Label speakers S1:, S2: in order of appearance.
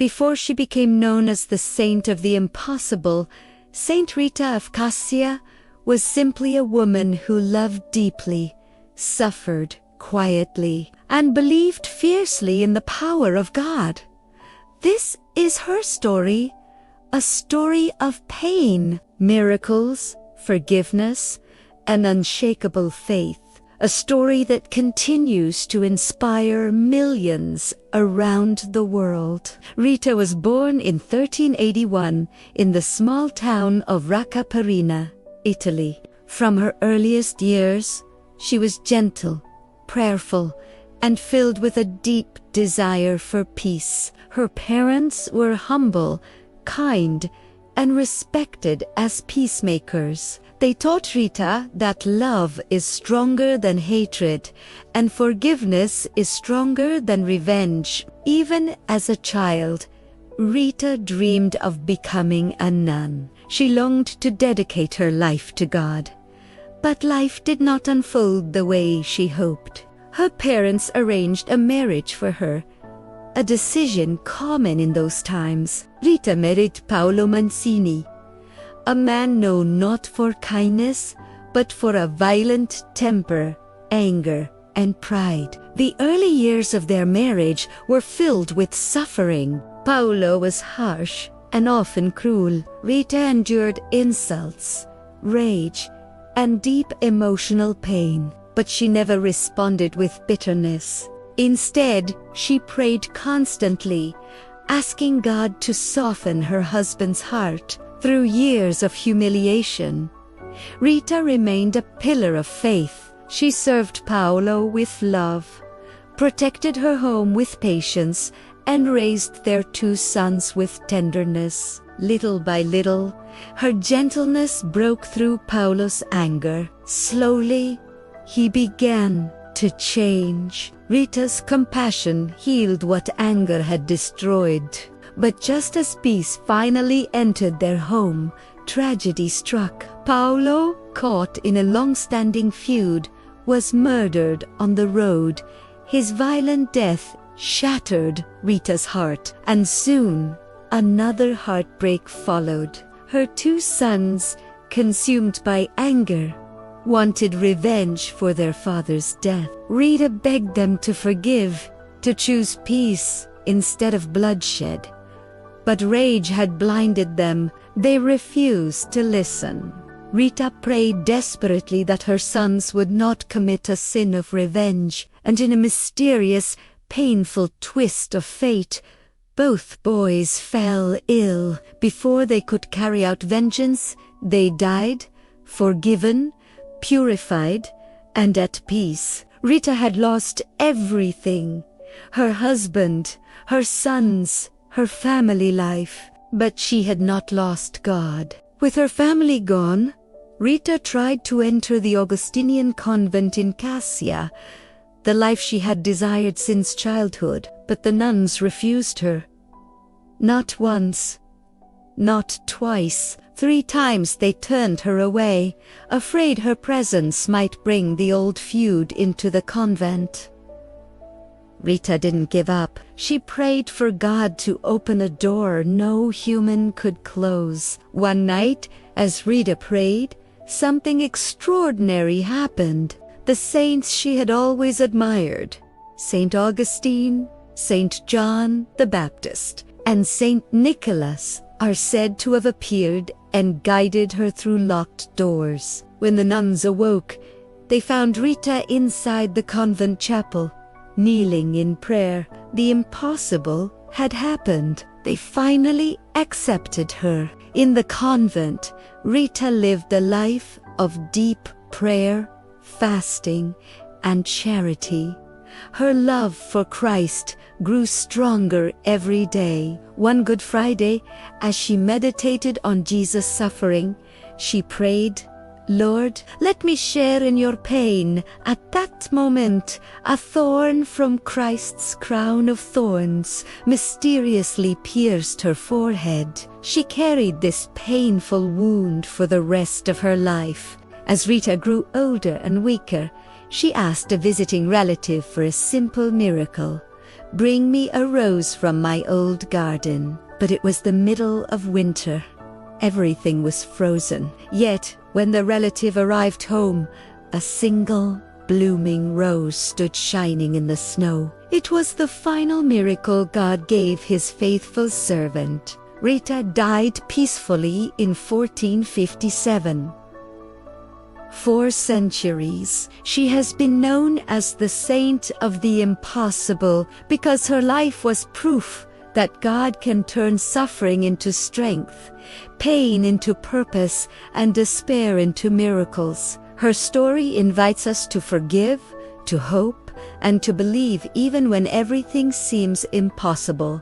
S1: Before she became known as the Saint of the Impossible, Saint Rita of Cascia was simply a woman who loved deeply, suffered quietly, and believed fiercely in the power of God. This is her story, a story of pain, miracles, forgiveness, and unshakable faith. A story that continues to inspire millions around the world. Rita was born in 1381 in the small town of Raccaparina, Italy. From her earliest years, she was gentle, prayerful, and filled with a deep desire for peace. Her parents were humble, kind, and respected as peacemakers. They taught Rita that love is stronger than hatred, and forgiveness is stronger than revenge. Even as a child, Rita dreamed of becoming a nun. She longed to dedicate her life to God. But life did not unfold the way she hoped. Her parents arranged a marriage for her, a decision common in those times. Rita married Paolo Mancini, a man known not for kindness, but for a violent temper, anger, and pride. The early years of their marriage were filled with suffering. Paolo was harsh and often cruel. Rita endured insults, rage, and deep emotional pain, but she never responded with bitterness. Instead, she prayed constantly, asking God to soften her husband's heart. Through years of humiliation, Rita remained a pillar of faith. She served Paolo with love, protected her home with patience, and raised their 2 sons with tenderness. Little by little, her gentleness broke through Paolo's anger. Slowly, he began to change. Rita's compassion healed what anger had destroyed. But just as peace finally entered their home, tragedy struck. Paolo, caught in a long-standing feud, was murdered on the road. His violent death shattered Rita's heart, and soon another heartbreak followed. Her 2 sons, consumed by anger, wanted revenge for their father's death. Rita begged them to forgive, to choose peace instead of bloodshed. But rage had blinded them. They refused to listen. Rita prayed desperately that her sons would not commit a sin of revenge, and in a mysterious, painful twist of fate, both boys fell ill. Before they could carry out vengeance, they died, forgiven, purified, and at peace. Rita had lost everything: her husband, her sons, her family life. But she had not lost God. With her family gone, Rita tried to enter the Augustinian convent in Cascia, the life she had desired since childhood. But the nuns refused her. Not once, not twice, 3 times they turned her away, afraid her presence might bring the old feud into the convent. Rita didn't give up. She prayed for God to open a door no human could close. One night, as Rita prayed, something extraordinary happened. The saints she had always admired, Saint Augustine, Saint John the Baptist, and Saint Nicholas, are said to have appeared and guided her through locked doors. When the nuns awoke, they found Rita inside the convent chapel, kneeling in prayer. The impossible had happened. They finally accepted her. In the convent, Rita lived a life of deep prayer, fasting, and charity. Her love for Christ grew stronger every day. One Good Friday, as she meditated on Jesus' suffering, she prayed, "Lord, let me share in your pain." At that moment, a thorn from Christ's crown of thorns mysteriously pierced her forehead. She carried this painful wound for the rest of her life. As Rita grew older and weaker, she asked a visiting relative for a simple miracle. Bring me a rose from my old garden. But it was the middle of winter. Everything was frozen. Yet, when the relative arrived home, a single blooming rose stood shining in the snow. It was the final miracle God gave his faithful servant. Rita died peacefully in 1457. For centuries, she has been known as the Saint of the Impossible because her life was proof that God can turn suffering into strength, pain into purpose, and despair into miracles. Her story invites us to forgive, to hope, and to believe even when everything seems impossible.